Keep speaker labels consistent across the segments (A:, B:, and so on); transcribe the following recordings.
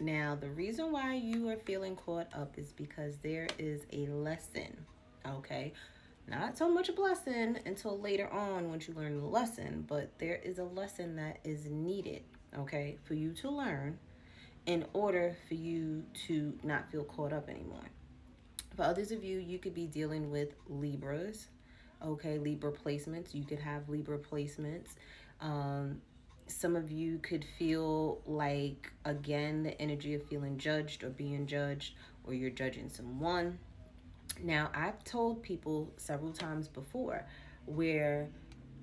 A: Now, the reason why you are feeling caught up is because there is a lesson, okay? Not so much a blessing until later on once you learn the lesson, but there is a lesson that is needed, okay, for you to learn in order for you to not feel caught up anymore. For others of you, you could be dealing with Libras, okay, Libra placements. You could have Libra placements. Um, some of you could feel like, again, the energy of feeling judged or being judged, or you're judging someone. Now, I've told people several times before where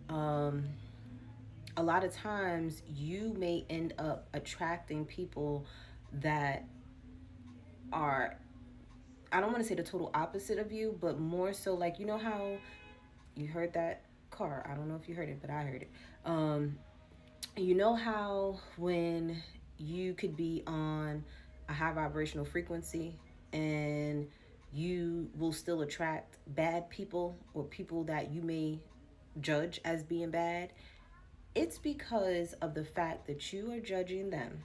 A: um, a lot of times you may end up attracting people that are, I don't want to say the total opposite of you, but more so like, you know how you heard that car? I don't know if you heard it, but I heard it. You know how when you could be on a high vibrational frequency and you will still attract bad people or people that you may judge as being bad? It's because of the fact that you are judging them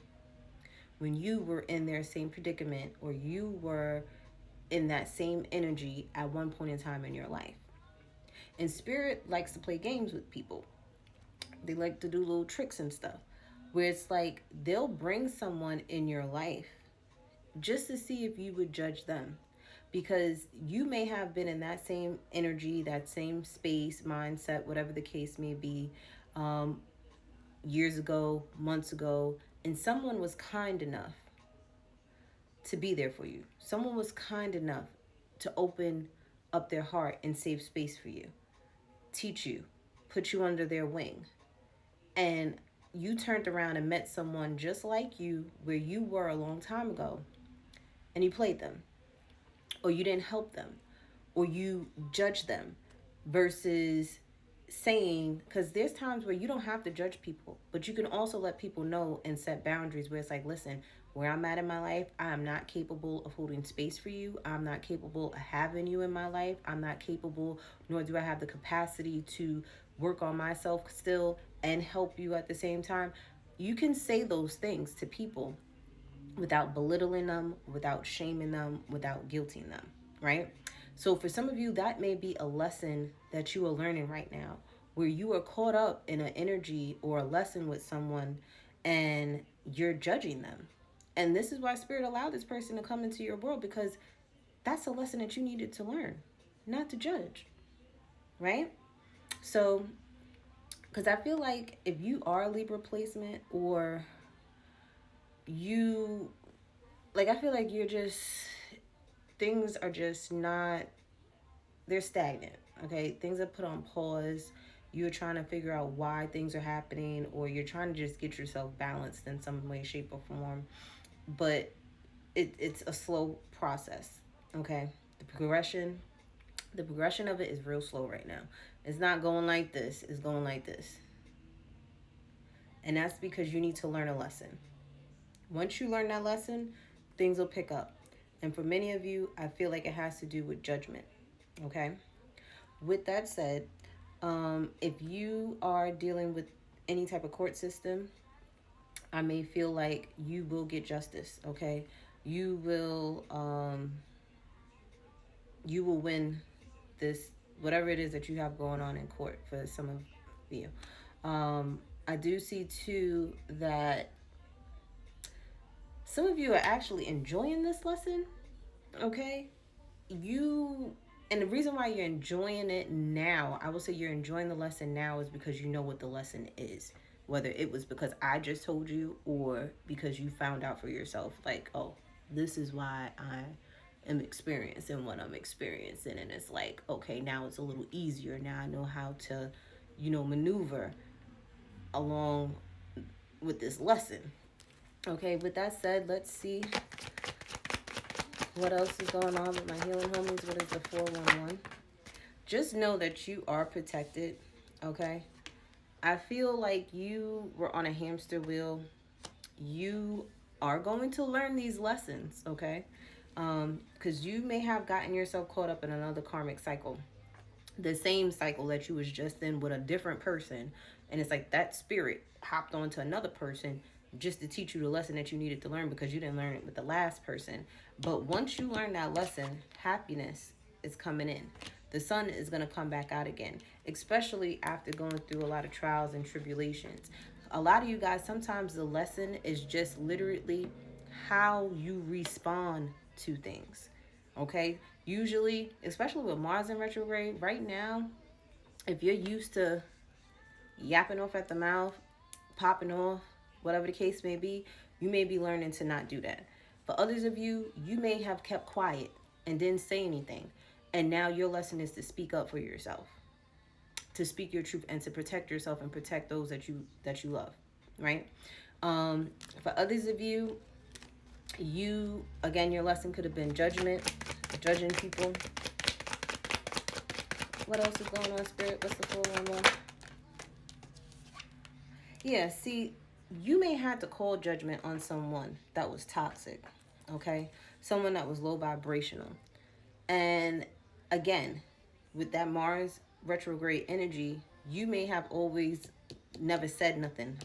A: when you were in their same predicament or you were in that same energy at one point in time in your life. And spirit likes to play games with people. They like to do little tricks and stuff where it's like they'll bring someone in your life just to see if you would judge them, because you may have been in that same energy, that same space, mindset, whatever the case may be, um, years ago, months ago, and someone was kind enough to be there for you. Someone was kind enough to open up their heart and save space for you, teach you, put you under their wing. And you turned around and met someone just like you where you were a long time ago, and you played them, or you didn't help them, or you judged them, versus saying, because there's times where you don't have to judge people, but you can also let people know and set boundaries where it's like, listen, where I'm at in my life, I am not capable of holding space for you. I'm not capable of having you in my life. I'm not capable, nor do I have the capacity to work on myself still and help you at the same time. You can say those things to people without belittling them, without shaming them, without guilting them, right? So for some of you, that may be a lesson that you are learning right now, where you are caught up in an energy or a lesson with someone and you're judging them. And this is why Spirit allowed this person to come into your world, because that's a lesson that you needed to learn, not to judge, right? So, because I feel like if you are a Libra placement, or you, like, I feel like you're just, things are just not, they're stagnant, okay? Things are put on pause. You're trying to figure out why things are happening, or you're trying to just get yourself balanced in some way, shape, or form. But it's a slow process, okay? The progression of it is real slow right now. It's not going like this, it's going like this. And that's because you need to learn a lesson. Once you learn that lesson, things will pick up. And for many of you, I feel like it has to do with judgment, okay? With that said, if you are dealing with any type of court system, I may feel like you will get justice, okay? You will win this, whatever it is that you have going on in court for some of you. I do see too that some of you are actually enjoying this lesson, okay? And the reason why you're enjoying it now, I will say you're enjoying the lesson now, is because you know what the lesson is. Whether it was because I just told you, or because you found out for yourself, like, oh, this is why I am experiencing what I'm experiencing. And it's like, okay, now it's a little easier. Now I know how to, maneuver along with this lesson. Okay, with that said, let's see what else is going on with my healing homies. What is the 411? Just know that you are protected, okay? I feel like you were on a hamster wheel. You are going to learn these lessons, okay? Because you may have gotten yourself caught up in another karmic cycle. The same cycle that you was just in with a different person. And it's like that spirit hopped onto another person just to teach you the lesson that you needed to learn because you didn't learn it with the last person. But once you learn that lesson, happiness is coming in. The sun is going to come back out again, especially after going through a lot of trials and tribulations. A lot of you guys, sometimes the lesson is just literally how you respond to things. Okay? Usually, especially with Mars in retrograde, right now, if you're used to yapping off at the mouth, popping off, whatever the case may be, you may be learning to not do that. For others of you, you may have kept quiet and didn't say anything. And now your lesson is to speak up for yourself, to speak your truth and to protect yourself and protect those that you love, right? For others of you, again, your lesson could have been judgment, judging people. What else is going on, Spirit? What's the 411? Yeah, see, you may have to call judgment on someone that was toxic, okay? Someone that was low vibrational. And again, with that Mars retrograde energy, you may have always never said nothing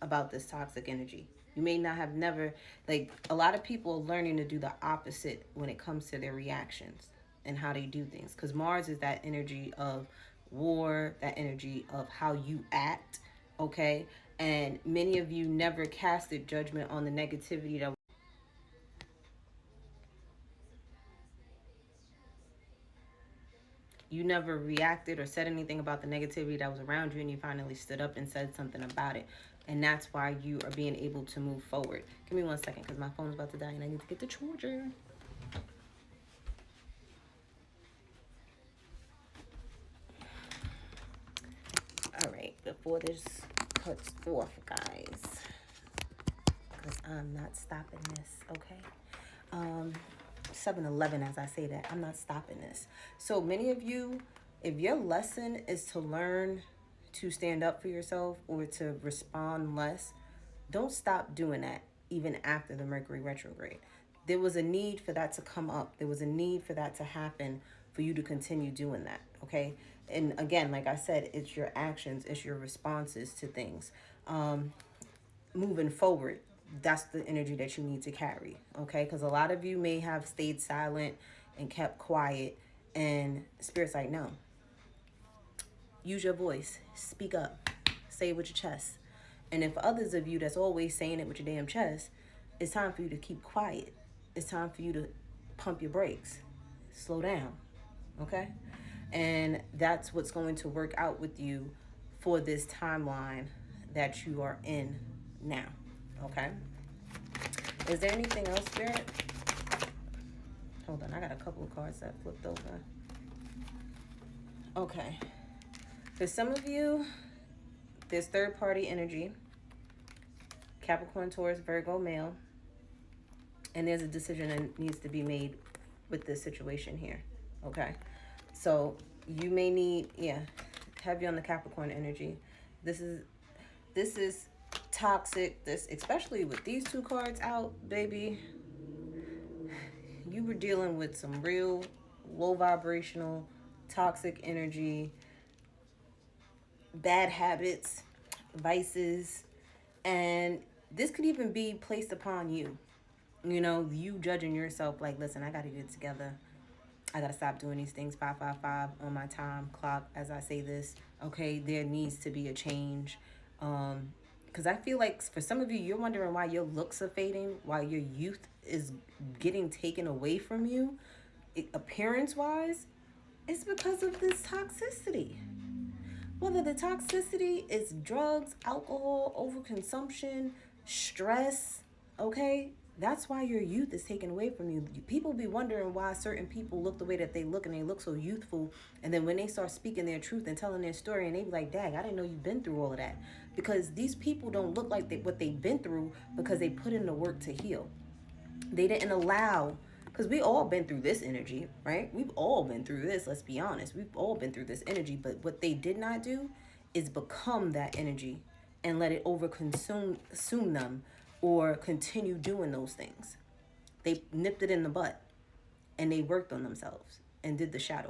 A: about this toxic energy. You may not have never, like, a lot of people are learning to do the opposite when it comes to their reactions and how they do things. Because Mars is that energy of war, that energy of how you act, okay? And many of you never casted judgment on the negativity that you never reacted or said anything about the negativity that was around you, and you finally stood up and said something about it. And that's why you are being able to move forward. Give me 1 second because my phone's about to die and I need to get the charger. All right, before this cuts off, guys, because I'm not stopping this, okay? 7-Eleven, as I say that, I'm not stopping this. So many of you, if your lesson is to learn to stand up for yourself or to respond less, don't stop doing that even after the Mercury retrograde. There was a need for that to come up. There was a need for that to happen for you to continue doing that, okay? And again, like I said, it's your actions, it's your responses to things. Moving forward, that's the energy that you need to carry, okay? Because a lot of you may have stayed silent and kept quiet, and Spirit's like, no. Use your voice. Speak up. Say it with your chest. And if others of you that's always saying it with your damn chest, it's time for you to keep quiet. It's time for you to pump your brakes. Slow down, okay? And that's what's going to work out with you for this timeline that you are in now, okay? Is there anything else, Spirit? Hold on, I got a couple of cards that flipped over. Okay. For some of you, there's third-party energy, Capricorn, Taurus, Virgo, male, and there's a decision that needs to be made with this situation here, okay? So you may need, heavy on the Capricorn energy. This is toxic. This, especially with these two cards out, baby, you were dealing with some real low vibrational, toxic energy, bad habits, vices, and this could even be placed upon you. You know, you judging yourself like, listen, I got to get it together. I got to stop doing these things 555 on my time clock as I say this. Okay, there needs to be a change. Because I feel like for some of you, you're wondering why your looks are fading, why your youth is getting taken away from you, appearance-wise. It's because of this toxicity. Whether the toxicity is drugs, alcohol, overconsumption, stress, okay? That's why your youth is taken away from you. People be wondering why certain people look the way that they look and they look so youthful. And then when they start speaking their truth and telling their story and they be like, dang, I didn't know you've been through all of that. Because these people don't look like what they've been through because they put in the work to heal. They didn't allow, because we all been through this energy, right? We've all been through this, let's be honest. We've all been through this energy, but what they did not do is become that energy and let it consume them or continue doing those things. They nipped it in the butt and they worked on themselves and did the shadow